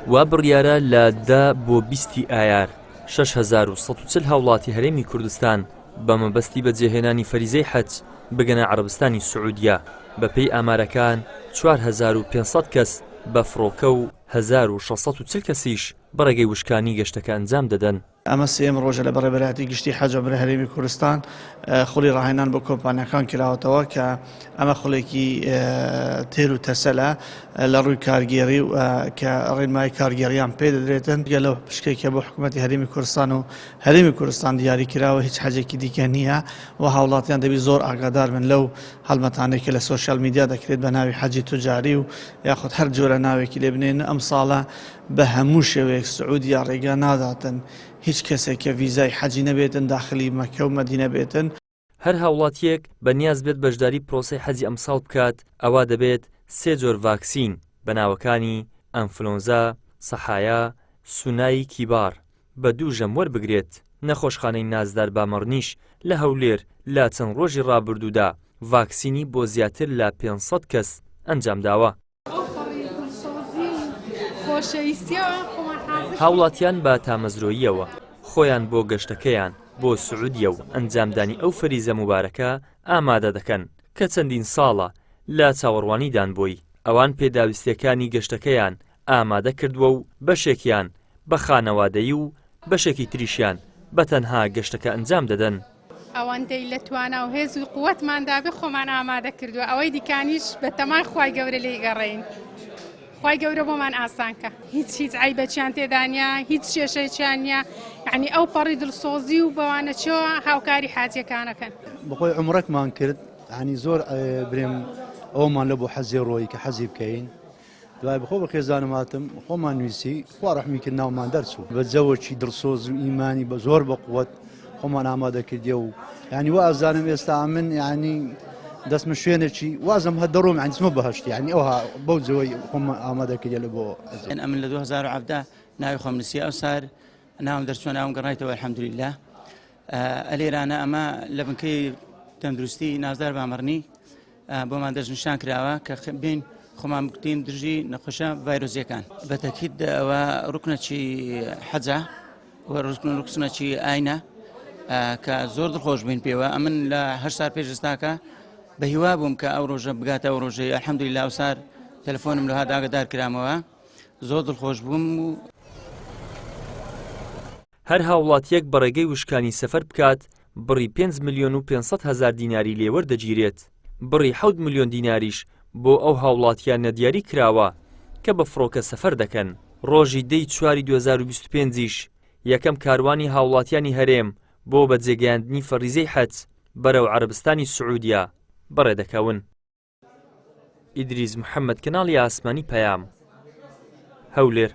وا بڕیارە لە 10 بۆ 20 ئایار 6140 هاوڵاتی هەرێمی کوردستان بە مەبەستی بەجێهێنانی فەریزەی حەج بگەنە عەرەبستانی سوعودیا. بەپێی ئامارەکان 4500 کەس بە فڕۆکە و 1640 کەسیش بەڕێگەی وشکانی گەشتەکە ئەنجام دەدەن. ئەمە سێم ڕۆژە لە بەڕێبەراتی گشتی حەج بە هەرێمی کوردستان خوڵی ڕاهێنان بۆ کۆمپانیەکان کراوەتەوە کە ئەمە خوڵێکی تێر و تەسەلە لە ڕووی کارگێڕی و کە ڕێنمای کارگێڕیان پێ دەدرێتن لەو پشکێکە بۆ حکوومەتی هەرێمی کوردستان و هەرێمی کوردستان دیاری کراوە هیچ حەجێکی دیکە نییە و هاوڵاتیان دەبی زۆر ئاگادار من لەو هەڵمەتانێکی لە سۆشیال میدیا دەکرێت بە ناوی حەجی توجاری و یاخود هەر جۆرە ناوێکی لێ بنێن ئەم ساڵە بە هەموو شێوەیەک سعودیا ڕێگا ناداتن هیچ کەسێک کە ڤیزای حەجی نەبێتن داخلی مەکە و مەدینە بێتن. هەر هاوڵاتیەک بەنیاز بێت بەشداری پرۆسەی حەجی ئەمساڵ بکات ئەوا دەبێت 3 جۆر ڤاکسین بەناوەکانی ئەنفلۆنزا، سەحایا، سونایی کیبار بە 2 ژەم وەربگرێت. نەخۆشخانەی نازدار بامەڕنیش لە هەولێر لا چەند ڕۆژی ڕابردوودا ڤاکسینی بۆ زیاتر لە 500 کەس ئەنجام داوە. هاوڵاتیان بە تامەزرۆییەوە خۆیان بۆ گەشتەکەیان بۆ سوعودیە و ئەنجامدانی ئەو فەریزە مبارەکە ئامادە دەکەن کە چەندین ساڵە لە چاوەڕوانیدان بۆی. ئەوان پێداویستیەکانی گەشتەکەیان ئامادە کردووە و بەشێکیان بە خانەوادەیی و بەشێکی تریشیان بە تەنها گەشتەکە ئەنجام دەدەن. ئەوەندەی لە توانە و هێز و قووەتماندابێ خۆمان ئامادە کردووە ئەوەی دیکانیش بە تەمان خوای گەورە لێی گەڕێین. خوای گەورە بۆمان ئاسانکە هیچ عیبەچیان تێدانیا هیچ کێشەیەکیان نیە یعنی ئەو پەڕی دڵسۆزی و بەوانە چێوە هاوکاری حاجیەکانەکەن. بەخۆی عومرەکمان کرد ینی زۆر برێم ئەومان لە بۆ حەزی ڕۆی کە حەزی بکەین دوای بخۆ بە خێزانماتم خۆمان نوویسی خوا ڕەحمی کرد ناومان دەرچوو بە جەوەکی دڵسۆز و ئیمانی بە زۆر بە قووەت خۆمان ئامادە کردیە و ینی وا ئازانم ئێستا من ینی دەستمە شوێنێکی وازم هە دەڕۆم ئەنجمە بەهشتی ینی ئەوها بەو جەوەی خۆم ئامادە کردە لە بۆ ئەمن لە 2017 ناوی خۆم نووسی ئەو سار ناوم دەرچووە ناوم گەڕایتەوە الحەمدولیلا. ئەلێرانە ئەمە لە بنکەی تەندروستی نازدار بامەڕنی بۆمان دەستنیشان کراوە کە بین خۆمان بکتین درژی نەخۆشە ڤایرۆزیەکان. بە تەکید ئەوە ڕوکنەکی حەجە و ڕوکنەکی ئاینە کە زۆر دڵخۆش بین پێوە. ئەمن لە 8 سال پێش ئێستاکە بە هیوا بووم کە ئەو ڕۆژە بگاتە ئەو ڕۆژەی ئەلحەمدولیلا ئەو سار تەلەفۆنم لەها ئاگادار کرامەوە زۆر دڵخۆش بووم. و هەر هاوڵاتیەک بەڕێگەی وشکانی سەفەر بکات بڕی 5 ملیۆن و 500 هەزار دیناری لێوەردەگیرێت. بڕی 7 ملیۆن دیناریش بۆ ئەو هاوڵاتیان نەدیاری کراوە کە بە فڕۆکە سەفەر دەکەن. ڕۆژی 10 چواری 2025ش یەکەم کاروانی هاوڵاتیانی هەرێم بۆ بەجێگەیاندنی فەریزەی حەج بەرەو عەرەبستانی سوعودیا بەڕێدەکەون. ئیدریس محەممەد کەناڵی ئاسمانی پەیام هەولێر.